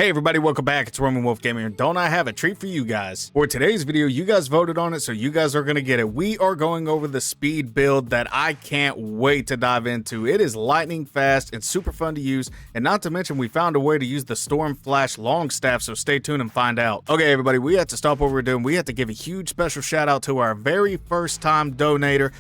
Hey everybody, welcome back. It's Roman Wolf Gaming, and don't I have a treat for you guys? For today's video, you guys voted on it, so you guys are gonna get it. We are going over the speed build that I can't wait to dive into. It is lightning fast and super fun to use, and not to mention we found a way to use the Stormflash Long Staff, so stay tuned and find out. Okay everybody, we have to stop what we're doing. We have to give a huge special shout out to our very first time donator,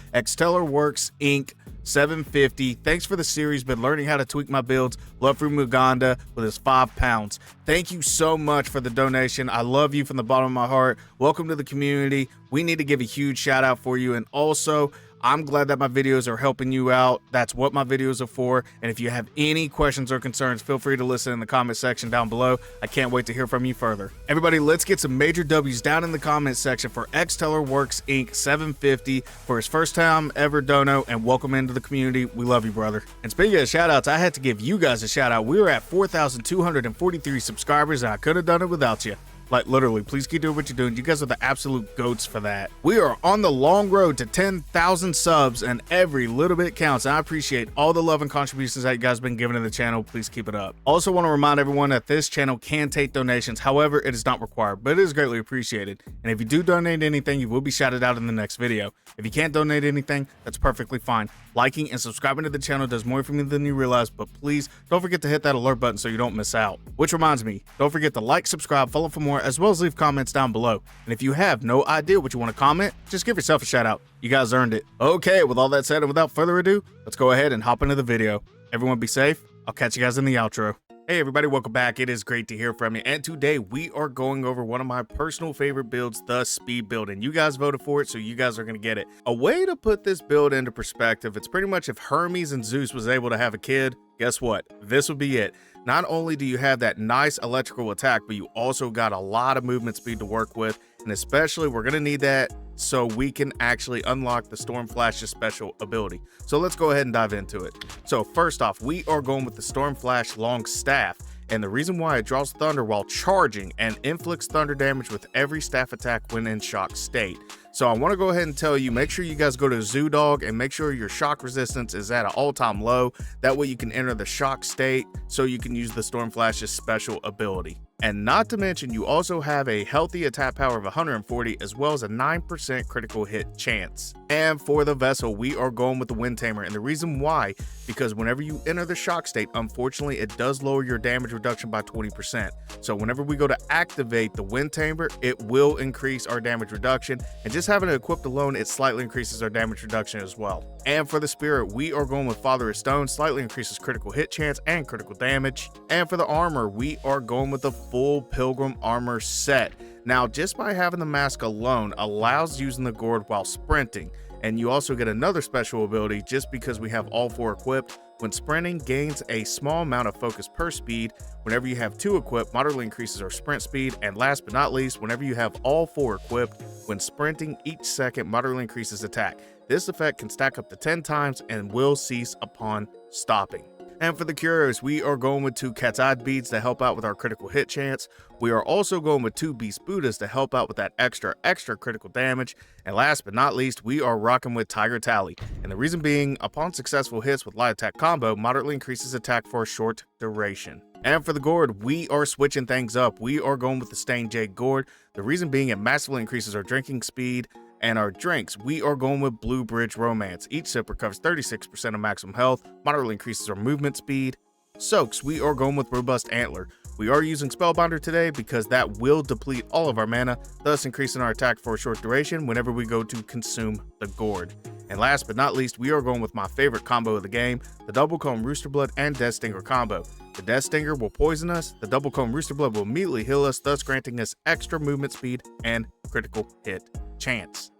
Works Inc. 750. Thanks for the series. Been learning how to tweak my builds. Love from Uganda with his £5. Thank you so much for the donation. I love you from the bottom of my heart. Welcome to the community. We need to give a huge shout out for you, and also I'm glad that my videos are helping you out. That's what my videos are for. And if you have any questions or concerns, feel free to listen in the comment section down below. I can't wait to hear from you further. Everybody, let's get some major W's down in the comment section for Works Inc. 750 for his first time ever dono, and welcome into the community. We love you, brother. And speaking of shout outs, I had to give you guys a shout out. We were at 4,243 subscribers, and I could have done it without you. Like, literally, please keep doing what you're doing. You guys are the absolute goats for that. We are on the long road to 10,000 subs, and every little bit counts. And I appreciate all the love and contributions that you guys have been giving to the channel. Please keep it up. Also want to remind everyone that this channel can take donations. However, it is not required, but it is greatly appreciated. And if you do donate anything, you will be shouted out in the next video. If you can't donate anything, that's perfectly fine. Liking and subscribing to the channel does more for me than you realize, but please don't forget to hit that alert button so you don't miss out. Which reminds me, don't forget to like, subscribe, follow for more, as well as leave comments down below. And if you have no idea what you want to comment, just give yourself a shout out. You guys earned it. Okay, with all that said and without further ado, let's go ahead and hop into the video. Everyone be safe. I'll catch you guys in the outro. Hey everybody, welcome back. It is great to hear from you, and today we are going over one of my personal favorite builds, the speed build, and you guys voted for it, so you guys are going to get it. A way to put this build into perspective, it's pretty much if Hermes and Zeus was able to have a kid, guess what? This would be it. Not only do you have that nice electrical attack, but you also got a lot of movement speed to work with, and especially we're going to need that so we can actually unlock the Stormflash's special ability. So let's go ahead and dive into it. So first off, we are going with the Stormflash Long Staff, and the reason why it draws thunder while charging and inflicts thunder damage with every staff attack when in shock state. So I want to go ahead and tell you, make sure you guys go to Zoodog and make sure your shock resistance is at an all-time low. That way you can enter the shock state so you can use the Stormflash's special ability. And not to mention, you also have a healthy attack power of 140 as well as a 9% critical hit chance. And for the vessel, we are going with the Wind Tamer, and the reason why, because whenever you enter the shock state, unfortunately it does lower your damage reduction by 20%. So whenever we go to activate the Wind Tamer, it will increase our damage reduction, and just having it equipped alone, it slightly increases our damage reduction as well. And for the Spirit, we are going with Father of Stone, slightly increases critical hit chance and critical damage. And for the armor, we are going with the full Pilgrim Armor set. Now, just by having the mask alone allows using the gourd while sprinting, and you also get another special ability just because we have all four equipped. When sprinting, gains a small amount of focus per speed. Whenever you have two equipped, moderately increases our sprint speed. And last but not least, whenever you have all four equipped, when sprinting, each second moderately increases attack. This effect can stack up to 10 times and will cease upon stopping. And for the curios, we are going with 2 Cat's Eye beads to help out with our critical hit chance. We are also going with 2 Beast Buddhas to help out with that extra critical damage. And last but not least, we are rocking with Tiger Tally. And the reason being, upon successful hits with light attack combo, moderately increases attack for a short duration. And for the gourd, we are switching things up. We are going with the Stained Jade gourd. The reason being, it massively increases our drinking speed. And our drinks, we are going with Blue Bridge Romance. Each sip recovers 36% of maximum health, moderately increases our movement speed. Soaks, we are going with Robust Antler. We are using Spellbinder today because that will deplete all of our mana, thus increasing our attack for a short duration whenever we go to consume the gourd. And last but not least, we are going with my favorite combo of the game, the Double Comb Rooster Blood and Death Stinger combo. The Death Stinger will poison us, the Double Comb Rooster Blood will immediately heal us, thus granting us extra movement speed and critical hit chance.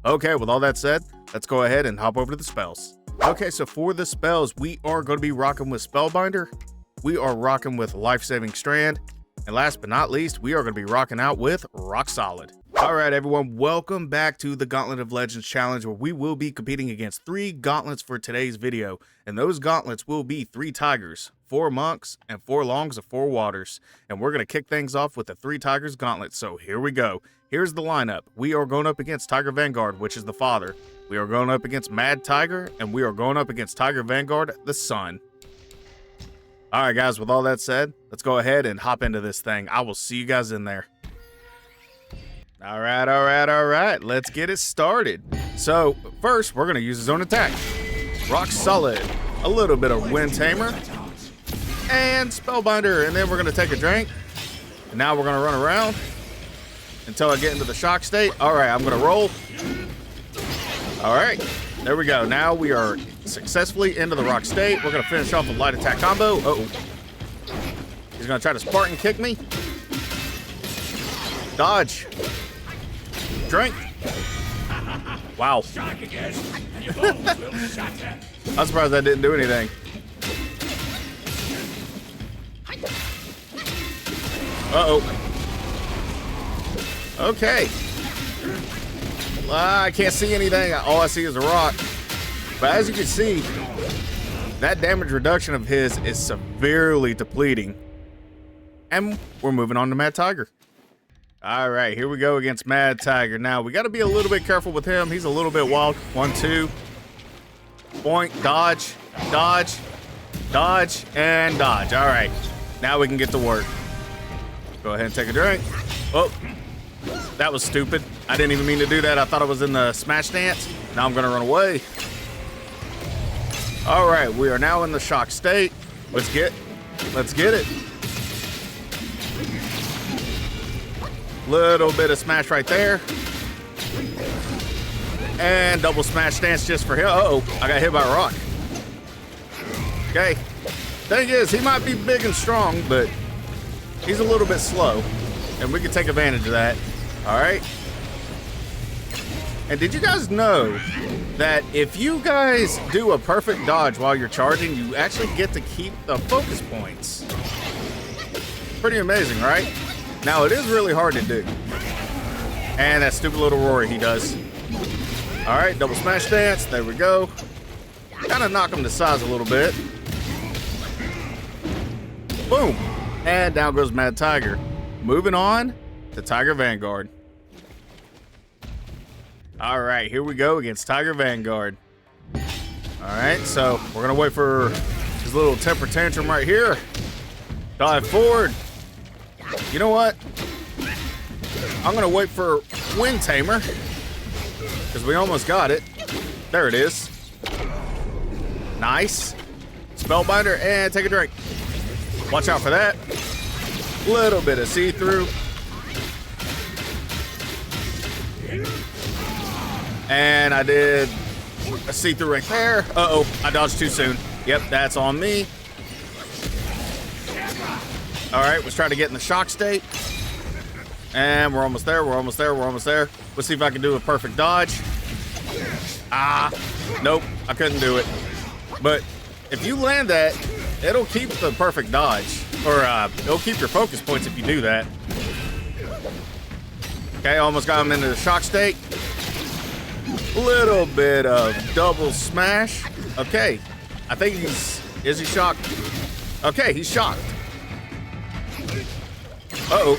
Okay, with all that said, let's go ahead and hop over to the spells. Okay, so for the spells, we are going to be rocking with Spellbinder, we are rocking with Life-Saving Strand, and last but not least, we are going to be rocking out with Rock Solid. Alright everyone, welcome back to the Gauntlet of Legends challenge, where we will be competing against 3 gauntlets for today's video, and those gauntlets will be 3 tigers, 4 monks, and 4 longs of 4 waters. And we're going to kick things off with the 3 tigers gauntlet, so here we go. Here's the lineup. We are going up against Tiger Vanguard, which is the father. We are going up against Mad Tiger, and we are going up against Tiger Vanguard, the son. All right, guys, with all that said, let's go ahead and hop into this thing. I will see you guys in there. All right. Let's get it started. So first, we're going to use his own attack. Rock Solid, a little bit of Wind Tamer, and Spellbinder. And then we're going to take a drink. And now we're going to run around until I get into the shock state. All right, I'm going to roll. All right, there we go. Now we are successfully into the rock state. We're going to finish off a light attack combo. Uh-oh. He's going to try to Spartan kick me. Dodge. Drink. Wow. I'm surprised that didn't do anything. Uh-oh. Okay. I can't see anything. All I see is a rock. But as you can see, that damage reduction of his is severely depleting. And we're moving on to Mad Tiger. All right, here we go against Mad Tiger. Now, we got to be a little bit careful with him. He's a little bit wild. 1, 2. Point, dodge, dodge, dodge, and dodge. All right, now we can get to work. Go ahead and take a drink. Oh, that was stupid. I didn't even mean to do that. I thought I was in the smash dance. Now I'm going to run away. All right, we are now in the shock state. Let's get it. Little bit of smash right there. And double smash dance just for him. Uh-oh, I got hit by a rock. Okay. Thing is, he might be big and strong, but he's a little bit slow. And we can take advantage of that. All right. And did you guys know that if you guys do a perfect dodge while you're charging, you actually get to keep the focus points? Pretty amazing, right? Now, it is really hard to do. And that stupid little Rory he does. All right, double smash dance. There we go. Kind of knock him to size a little bit. Boom. And down goes Mad Tiger. Moving on to Tiger Vanguard. All right, here we go against Tiger Vanguard. All right, so we're going to wait for his little temper tantrum right here. Dive forward. You know what? I'm going to wait for Wind Tamer because we almost got it. There it is. Nice. Spellbinder and take a drink. Watch out for that. Little bit of see-through. And I did a see-through right there. Uh-oh, I dodged too soon. Yep, that's on me. All right, let's try to get in the shock state. And we're almost there, we're almost there. Let's see if I can do a perfect dodge. Ah, nope, I couldn't do it. But if you land that, it'll keep the perfect dodge. Or it'll keep your focus points if you do that. Okay, almost got him into the shock state. Little bit of double smash. Okay, I think is he shocked? Okay, he's shocked. Uh-oh.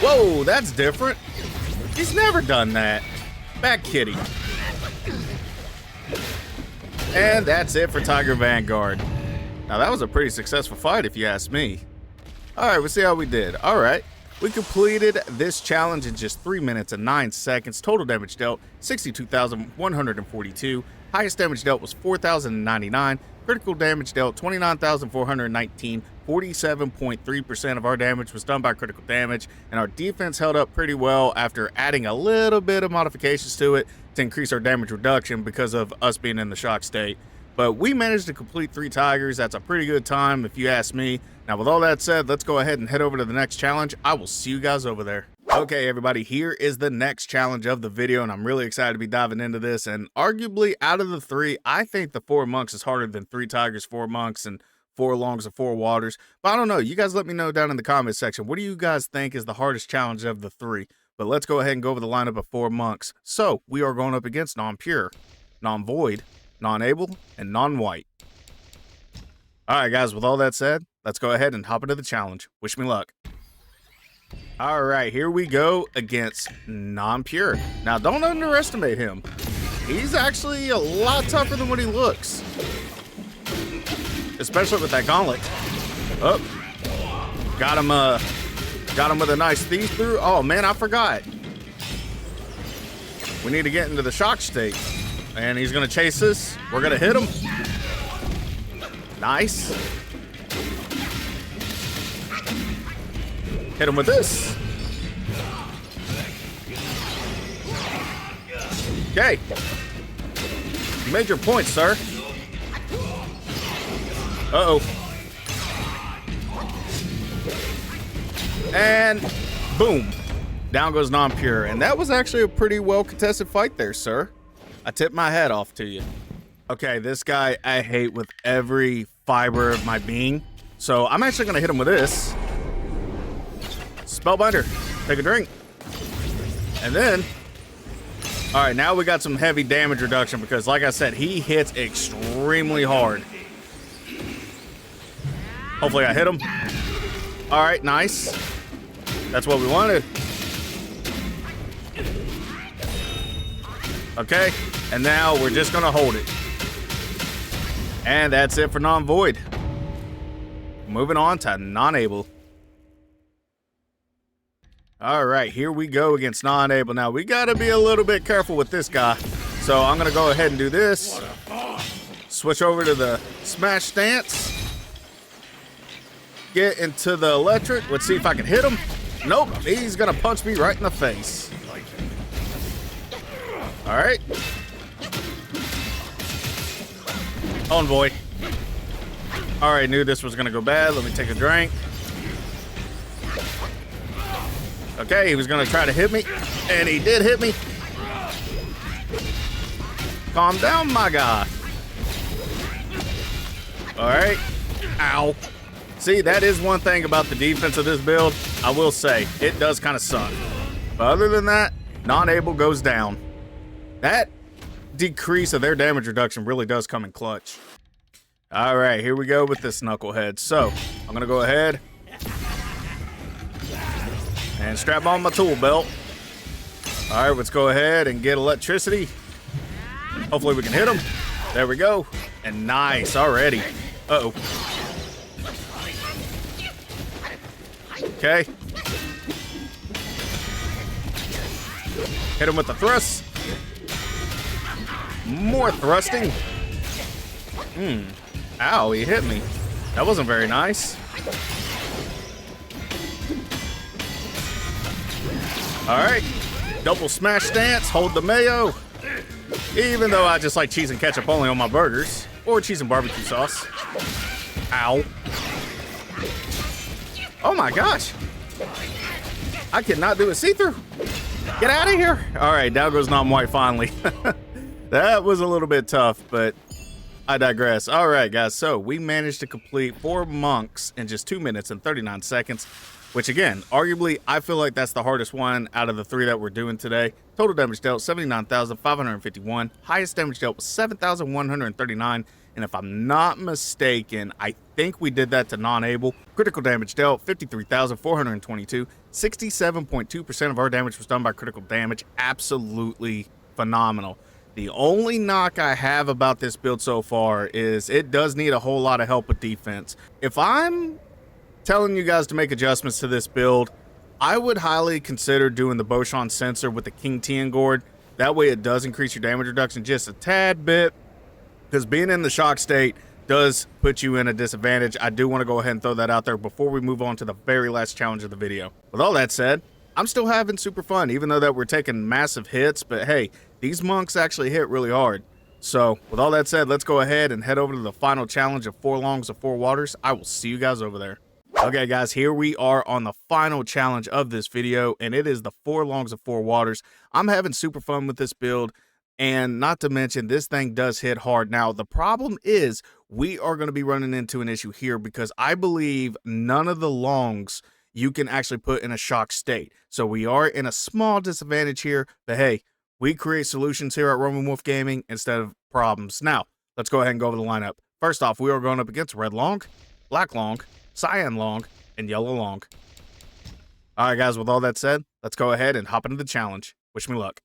Whoa, that's different. He's never done that. Back kitty. And that's it for Tiger Vanguard. Now, that was a pretty successful fight, if you ask me. All right, we'll see how we did. All right. We completed this challenge in just 3 minutes and 9 seconds. Total damage dealt, 62,142. Highest damage dealt was 4,099. Critical damage dealt, 29,419. 47.3% of our damage was done by critical damage, and our defense held up pretty well after adding a little bit of modifications to it to increase our damage reduction because of us being in the shock state. But we managed to complete 3 tigers. That's a pretty good time if you ask me. Now, with all that said, let's go ahead and head over to the next challenge. I will see you guys over there. Okay, everybody, here is the next challenge of the video, and I'm really excited to be diving into this. And arguably, out of the 3, I think the 4 monks is harder than 3 tigers, 4 monks, and 4 longs and 4 waters. But I don't know. You guys let me know down in the comment section. What do you guys think is the hardest challenge of the 3? But let's go ahead and go over the lineup of 4 monks. So, we are going up against non-pure, non-void, non-able, and non-white. All right, guys, with all that said, let's go ahead and hop into the challenge. Wish me luck. All right, here we go against non-pure. Now, don't underestimate him. He's actually a lot tougher than what he looks. especially with that gauntlet. Oh, got him with a nice thief through. Oh man, I forgot. We need to get into the shock state. And he's gonna chase us. We're gonna hit him. Nice. Hit him with this. Okay. You made your point, sir. Uh-oh. And boom. Down goes non-pure. And that was actually a pretty well-contested fight there, sir. I tip my hat off to you. Okay, this guy I hate with every fiber of my being. So I'm actually gonna hit him with this. Spellbinder, take a drink. And then, all right, now we got some heavy damage reduction because like I said, he hits extremely hard. Hopefully I hit him. All right, nice. That's what we wanted. Okay, and now we're just gonna hold it. And that's it for non-void. Moving on to non-able. All right, here we go against non-able. Now, we gotta be a little bit careful with this guy. So I'm gonna go ahead and do this. Switch over to the smash stance. Get into the electric. Let's see if I can hit him. Nope, he's gonna punch me right in the face. All right. Envoy. All right, knew this was gonna go bad. Let me take a drink. Okay, he was gonna try to hit me, and he did hit me. Calm down, my guy. All right. Ow. See, that is one thing about the defense of this build. I will say, it does kind of suck. But other than that, non-able goes down. That decrease of their damage reduction really does come in clutch. All right, here we go with this knucklehead. So, I'm gonna go ahead and strap on my tool belt. All right, let's go ahead and get electricity. Hopefully we can hit him. There we go. And nice already. Uh-oh. Okay. Hit him with the thrust. More thrusting. Ow, he hit me. That wasn't very nice. All right. Double smash stance. Hold the mayo. Even though I just like cheese and ketchup only on my burgers. Or cheese and barbecue sauce. Ow. Oh my gosh. I cannot do a see-through. Get out of here. All right, down goes non-white finally. That was a little bit tough, but I digress. All right, guys, so we managed to complete 4 monks in just 2 minutes and 39 seconds, which again, arguably, I feel like that's the hardest one out of the 3 that we're doing today. Total damage dealt, 79,551. Highest damage dealt was 7,139. And if I'm not mistaken, I think we did that to non-able. Critical damage dealt, 53,422. 67.2% of our damage was done by critical damage. Absolutely phenomenal. The only knock I have about this build so far is it does need a whole lot of help with defense. If I'm telling you guys to make adjustments to this build, I would highly consider doing the Boshan sensor with the King Tian Gourd. That way it does increase your damage reduction just a tad bit, because being in the shock state does put you in a disadvantage. I do want to go ahead and throw that out there before we move on to the very last challenge of the video. With all that said, I'm still having super fun, even though that we're taking massive hits, but hey, these monks actually hit really hard. So with all that said, let's go ahead and head over to the final challenge of 4 longs of 4 waters. I will see you guys over there. Okay guys, here we are on the final challenge of this video, and it is the 4 longs of 4 waters. I'm having super fun with this build, and not to mention this thing does hit hard. Now the problem is we are going to be running into an issue here, because I believe none of the longs you can actually put in a shock state. So we are in a small disadvantage here, but hey, we create solutions here at Roman Wolf Gaming instead of problems. Now, let's go ahead and go over the lineup. First off, we are going up against Red Long, Black Long, Cyan Long, and Yellow Long. All right, guys, with all that said, let's go ahead and hop into the challenge. Wish me luck.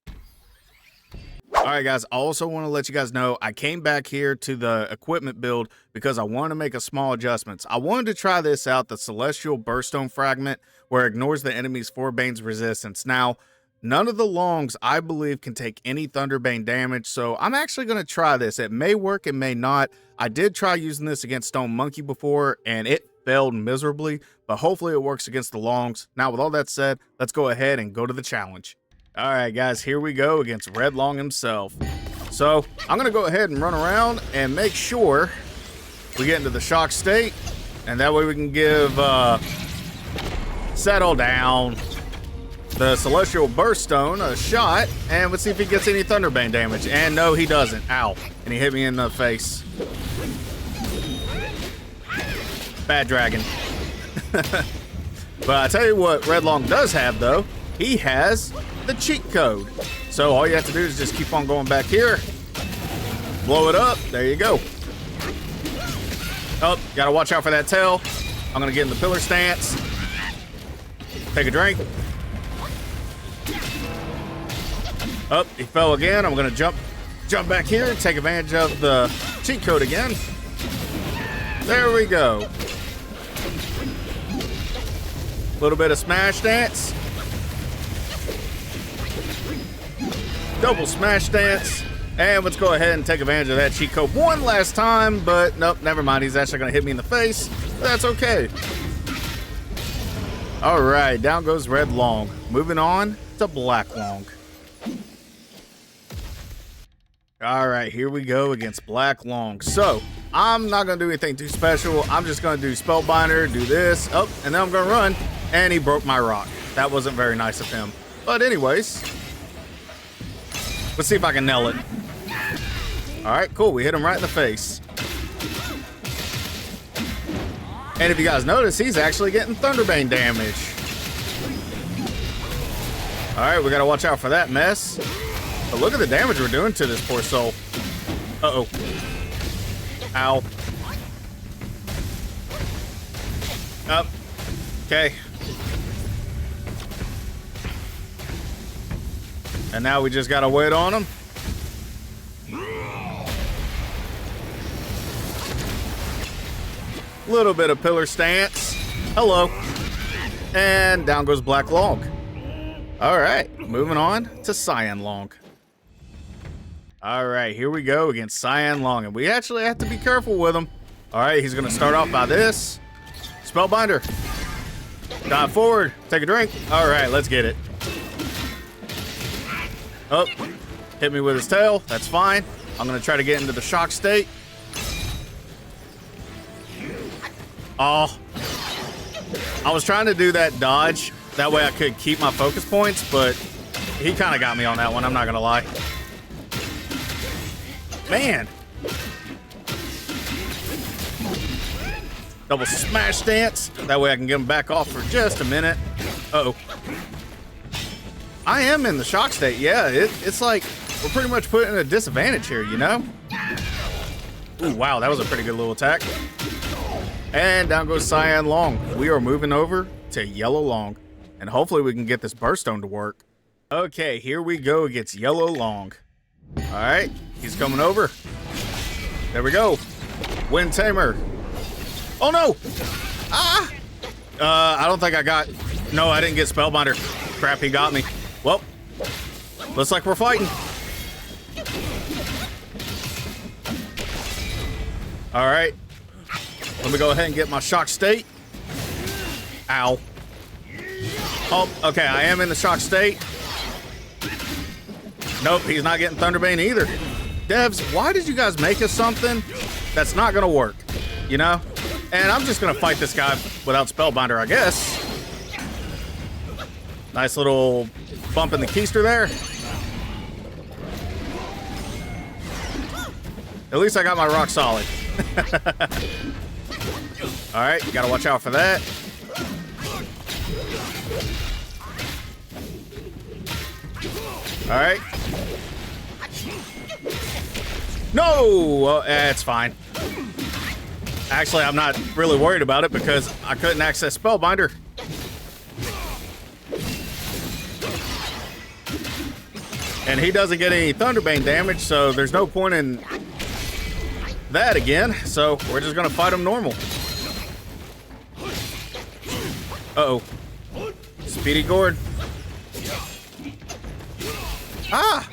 All right, guys, I also want to let you guys know I came back here to the equipment build because I want to make a small adjustments. I wanted to try this out, the Celestial Birthstone Fragment, where it ignores the enemy's Fourbane's resistance. Now, none of the Loongs, I believe, can take any Thunderbane damage, so I'm actually going to try this. It may work, it may not. I did try using this against Stone Monkey before, and it failed miserably, but hopefully it works against the Loongs. Now, with all that said, let's go ahead and go to the challenge. All right, guys, here we go against Red Loong himself. So I'm going to go ahead and run around and make sure we get into the shock state, and that way we can give Settle Down, the Celestial Birthstone, a shot, and let's see if he gets any Thunderbane damage. And no, he doesn't. Ow. And he hit me in the face. Bad dragon. But I tell you what Red Loong does have, though. He has the cheat code. So all you have to do is just keep on going back here. Blow it up. There you go. Oh, gotta watch out for that tail. I'm gonna get in the pillar stance. Take a drink. Oh, he fell again. I'm gonna jump back here and take advantage of the cheat code again. There we go. A little bit of smash dance. Double smash dance. And let's go ahead and take advantage of that cheat code one last time, but nope, never mind. He's actually gonna hit me in the face. That's okay. All right, down goes Red Loong. Moving on to Black Loong. All right, here we go against Black Loong. So I'm not gonna do anything too special. I'm just gonna do Spellbinder, do this, oh, and then I'm gonna run. And he broke my rock. That wasn't very nice of him. But anyways, let's see if I can nail it. All right, cool. We hit him right in the face. And if you guys notice, he's actually getting Thunderbane damage. All right, we got to watch out for that mess. But look at the damage we're doing to this poor soul. Uh-oh. Ow. Up. Okay. And now we just got to wait on him. Little bit of pillar stance. Hello. And down goes Black Loong. All right, moving on to Cyan Loong. All right, here we go against Cyan Loong. And we actually have to be careful with him. All right, he's going to start off by this. Spellbinder. Dive forward. Take a drink. All right, let's get it. Oh, hit me with his tail. That's fine. I'm going to try to get into the shock state. Oh, I was trying to do that dodge. That way I could keep my focus points, but he kind of got me on that one. I'm not going to lie. Man. Double smash dance. That way I can get him back off for just a minute. Uh-oh. I am in the shock state. Yeah, it's like we're pretty much put in a disadvantage here, you know? Ooh, wow, that was a pretty good little attack. And down goes Cyan Loong. We are moving over to Yellow Loong. And hopefully we can get this Birthstone to work. Okay, here we go against Yellow Loong. All right, he's coming over. There we go. Wind Tamer. Oh, no. Ah! I don't think I got... No, I didn't get Spellbinder. Crap, he got me. Well, looks like we're fighting. All right. Let me go ahead and get my shock state. Ow. Oh, okay, I am in the shock state. Nope, he's not getting Thunderbane either. Devs, why did you guys make us something that's not gonna work? You know? And I'm just gonna fight this guy without Spellbinder, I guess. Nice little bump in the keister there. At least I got my rock solid. All right, gotta watch out for that. All right. No, it's fine. Actually, I'm not really worried about it because I couldn't access Spellbinder. And he doesn't get any Thunderbane damage, so there's no point in that again. So we're just gonna fight him normal. Uh-oh. Speedy Gourd. Ah!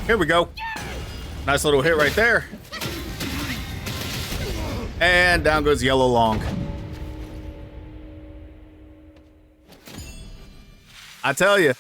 Here we go. Nice little hit right there. And down goes Yellow Loong. I tell you,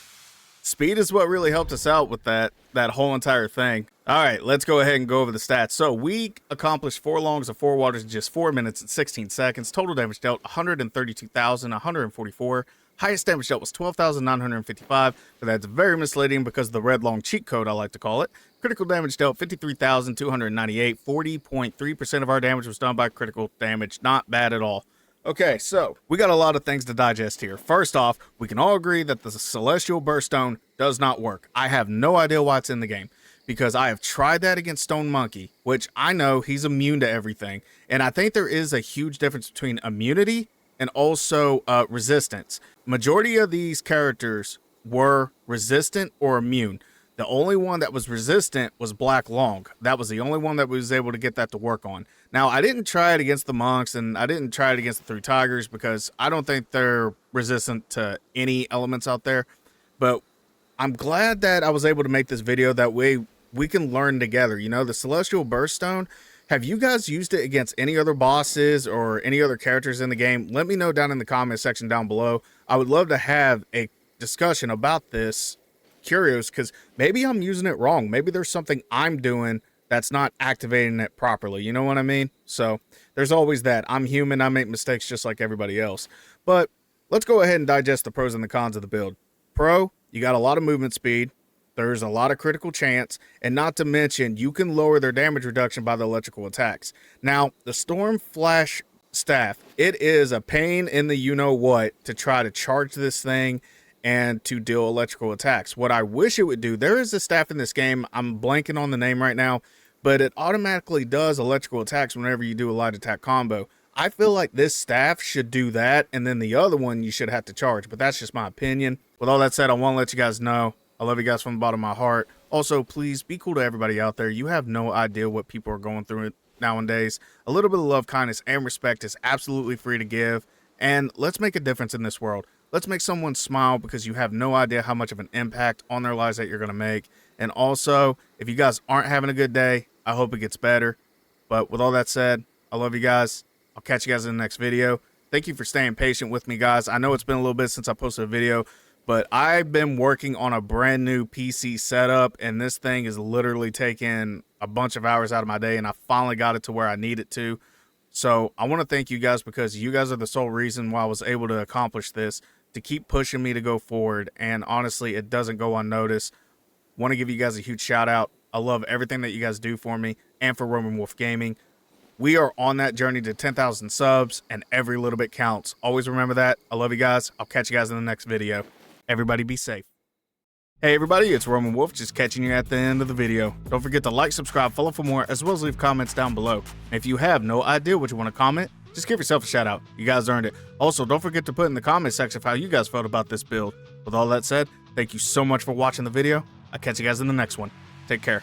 speed is what really helped us out with that whole entire thing. All right, let's go ahead and go over the stats. So we accomplished 4 Longs of 4 Waters in just 4 minutes and 16 seconds. Total damage dealt 132,144. Highest damage dealt was 12,955, but that's very misleading because of the red long cheat code, I like to call it. Critical damage dealt 53,298. 40.3% of our damage was done by critical damage. Not bad at all. Okay, so we got a lot of things to digest here. First off, we can all agree that the Celestial Birthstone does not work. I have no idea why it's in the game, because I have tried that against Stone Monkey, which I know he's immune to everything. And I think there is a huge difference between immunity and also resistance. Majority of these characters were resistant or immune. The only one that was resistant was Black Long. That was the only one that was able to get that to work on. Now, I didn't try it against the monks, and I didn't try it against the 3 tigers because I don't think they're resistant to any elements out there. But I'm glad that I was able to make this video. That way we can learn together. You know, the Celestial Birthstone, have you guys used it against any other bosses or any other characters in the game? Let me know down in the comment section down below. I would love to have a discussion about this. Curious, because maybe I'm using it wrong. Maybe there's something I'm doing that's not activating it properly. You know what I mean? So there's always that. I'm human. I make mistakes just like everybody else. But let's go ahead and digest the pros and the cons of the build. Pro, you got a lot of movement speed. There's a lot of critical chance, and not to mention, you can lower their damage reduction by the electrical attacks. Now, the Stormflash Staff, it is a pain in the you-know-what to try to charge this thing and to deal electrical attacks. What I wish it would do, there is a staff in this game, I'm blanking on the name right now, but it automatically does electrical attacks whenever you do a light attack combo. I feel like this staff should do that, and then the other one you should have to charge, but that's just my opinion. With all that said, I want to let you guys know, I love you guys from the bottom of my heart. Also, please be cool to everybody out there. You have no idea what people are going through nowadays. A little bit of love, kindness, and respect is absolutely free to give, and let's make a difference in this world. Let's make someone smile, because you have no idea how much of an impact on their lives that you're going to make. And also, if you guys aren't having a good day, I hope it gets better. But with all that said, I love you guys. I'll catch you guys in the next video. Thank you for staying patient with me, guys. I know it's been a little bit since I posted a video, but I've been working on a brand new PC setup, and this thing is literally taking a bunch of hours out of my day, and I finally got it to where I need it to. So I want to thank you guys, because you guys are the sole reason why I was able to accomplish this, to keep pushing me to go forward. And honestly, it doesn't go unnoticed. Want to give you guys a huge shout out. I love everything that you guys do for me and for Roman Wolf Gaming. We are on that journey to 10,000 subs, and every little bit counts. Always remember that. I love you guys. I'll catch you guys in the next video. Everybody be safe. Hey everybody, it's Roman Wolf, just catching you at the end of the video. Don't forget to like, subscribe, follow for more, as well as leave comments down below. And if you have no idea what you want to comment, just give yourself a shout out. You guys earned it. Also, don't forget to put in the comment section how you guys felt about this build. With all that said, thank you so much for watching the video. I'll catch you guys in the next one. Take care.